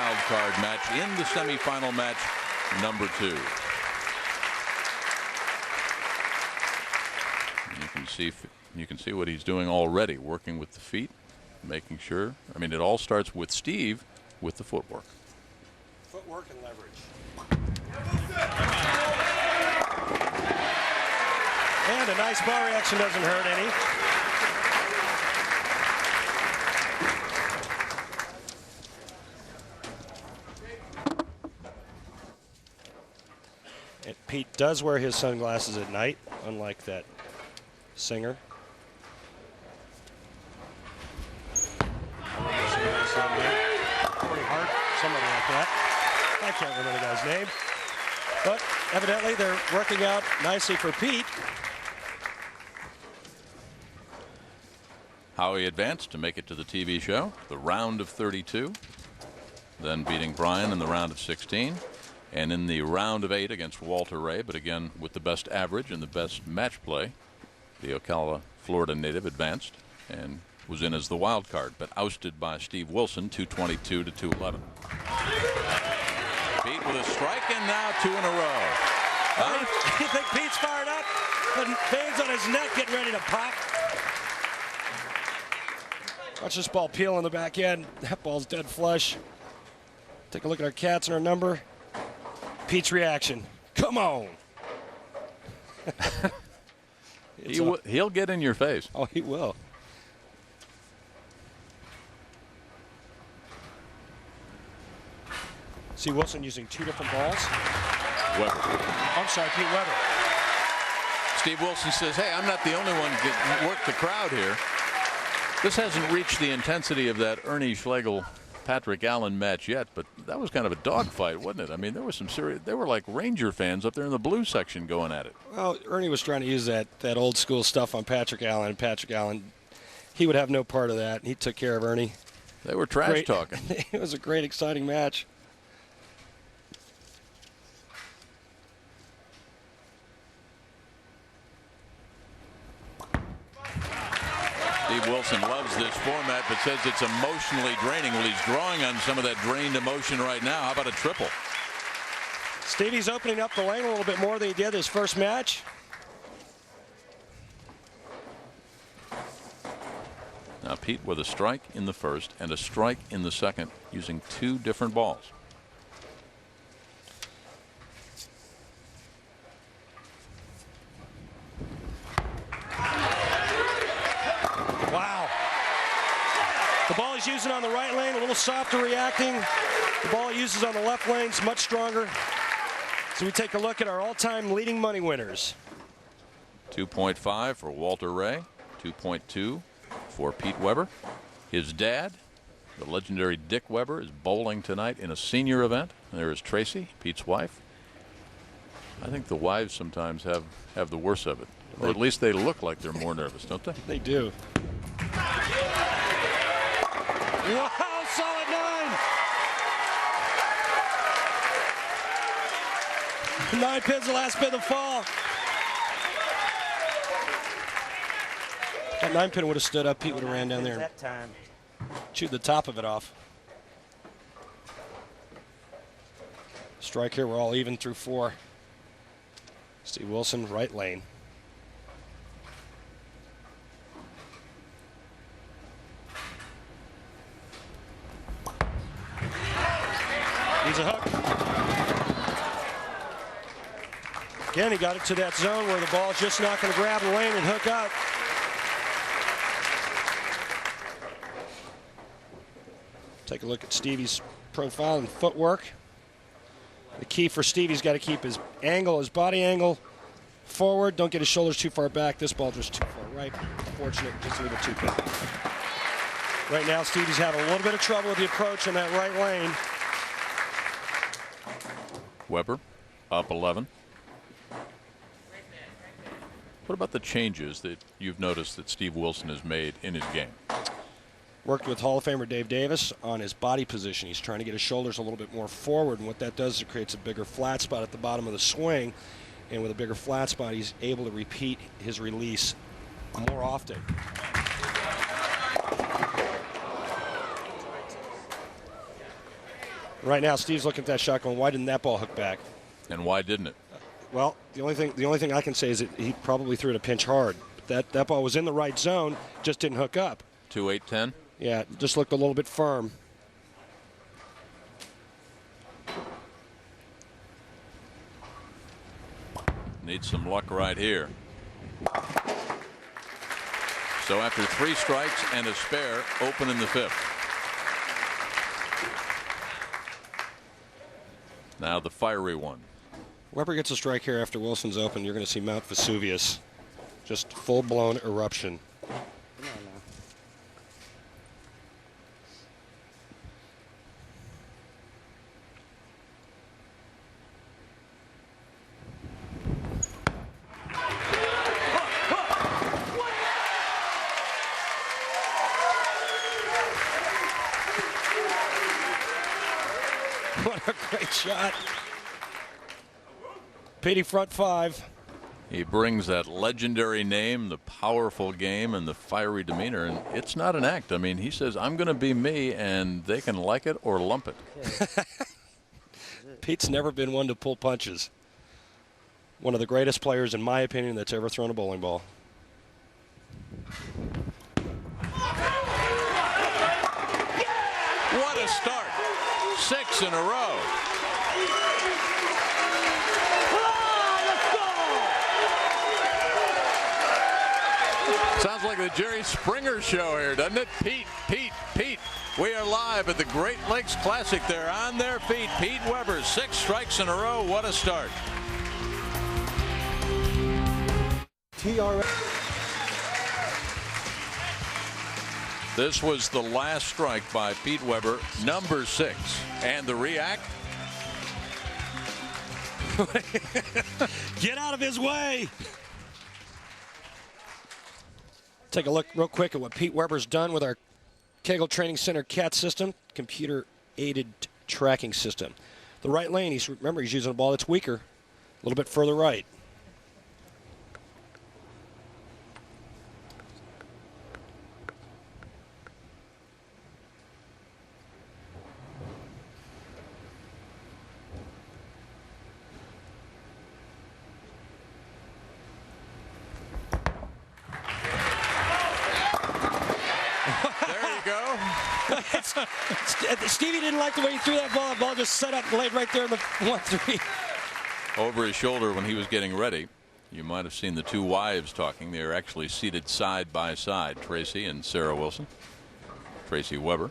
wild card match in the semifinal match number 2. You can see what he's doing already, working with the feet, making sure. I mean, it all starts with Steve with the footwork. Footwork and leverage. And a nice ball reaction doesn't hurt any. And Pete does wear his sunglasses at night, unlike that singer. Hart, somebody like that. I can't remember the guy's name. But evidently they're working out nicely for Pete. Howie advanced to make it to the TV show, the round of 32, then beating Brian in the round of 16, and in the round of 8 against Walter Ray, but again with the best average and the best match play, the Ocala, Florida native advanced and was in as the wild card, but ousted by Steve Wilson, 222 to 211. Pete with a strike, and now 2 in a row. You think Pete's fired up? The veins on his neck getting ready to pop. Watch this ball peel on the back end. That ball's dead flush. Take a look at our cats and our number. Pete's reaction. Come on. He'll get in your face. Oh, he will. See Wilson using 2 different balls. Weber. I'm sorry, Pete Weber. Steve Wilson says, hey, I'm not the only one to work the crowd here. This hasn't reached the intensity of that Ernie Schlegel Patrick Allen match yet, but that was kind of a dogfight, wasn't it? I mean, there was some serious. There were like Ranger fans up there in the blue section going at it. Well, Ernie was trying to use that old school stuff on Patrick Allen. Patrick Allen, he would have no part of that. He took care of Ernie. They were trash talking. It was a great, exciting match. Steve Wilson loves this format, but says it's emotionally draining. Well, he's drawing on some of that drained emotion right now. How about a triple? Stevie's opening up the lane a little bit more than he did his first match. Now Pete with a strike in the first and a strike in the second, using 2 different balls. Wow. The ball he's using on the right lane, a little softer reacting. The ball he uses on the left lane is much stronger. So we take a look at our all-time leading money winners. 2.5 for Walter Ray, 2.2 for Pete Weber. His dad, the legendary Dick Weber, is bowling tonight in a senior event. And there is Tracy, Pete's wife. I think the wives sometimes have the worst of it. Or at least they look like they're more nervous, don't they? They do. Wow, solid 9. 9 pins, the last pin of the fall. That 9 pin would have stood up. Pete would have ran down there and chewed the top of it off. Strike here. We're all even through 4. Steve Wilson, right lane. Needs a hook. Again, he got it to that zone where the ball's just not going to grab the lane and hook up. Take a look at Stevie's profile and footwork. The key for Stevie's got to keep his angle, his body angle forward. Don't get his shoulders too far back. This ball just too far right. Fortunate, just a little too big. Right now, Stevie's having a little bit of trouble with the approach in that right lane. Weber up 11. What about the changes that you've noticed that Steve Wilson has made in his game? Worked with Hall of Famer Dave Davis on his body position. He's trying to get his shoulders a little bit more forward, and what that does is it creates a bigger flat spot at the bottom of the swing, and with a bigger flat spot, he's able to repeat his release more often. Right now, Steve's looking at that shot going, why didn't that ball hook back? And why didn't it? Well, the only thing I can say is that he probably threw it a pinch hard. That ball was in the right zone, just didn't hook up. 2-8-10. Yeah, just looked a little bit firm. Needs some luck right here. So after 3 strikes and a spare, open in the 5th. Now the fiery one. Weber gets a strike here after Wilson's open. You're going to see Mount Vesuvius. Just full-blown eruption. What a great shot. Petey front 5. He brings that legendary name, the powerful game, and the fiery demeanor, and it's not an act. I mean, he says, I'm going to be me, and they can like it or lump it. Pete's never been one to pull punches. One of the greatest players, in my opinion, that's ever thrown a bowling ball. What a start. 6 in a row. Sounds like the Jerry Springer show here, doesn't it? Pete, Pete, Pete. We are live at the Great Lakes Classic. They're on their feet. Pete Weber, 6 strikes in a row. What a start. This was the last strike by Pete Weber, number 6. And the react? Get out of his way. Take a look real quick at what Pete Weber's done with our Kegel Training Center CAT system, computer-aided tracking system. The right lane, remember, he's using a ball that's weaker, a little bit further right. Stevie didn't like the way he threw that ball. The ball just set up, laid right there in the 1-3. Over his shoulder when he was getting ready. You might have seen the 2 wives talking. They are actually seated side by side, Tracy and Sarah Wilson. Tracy Weber.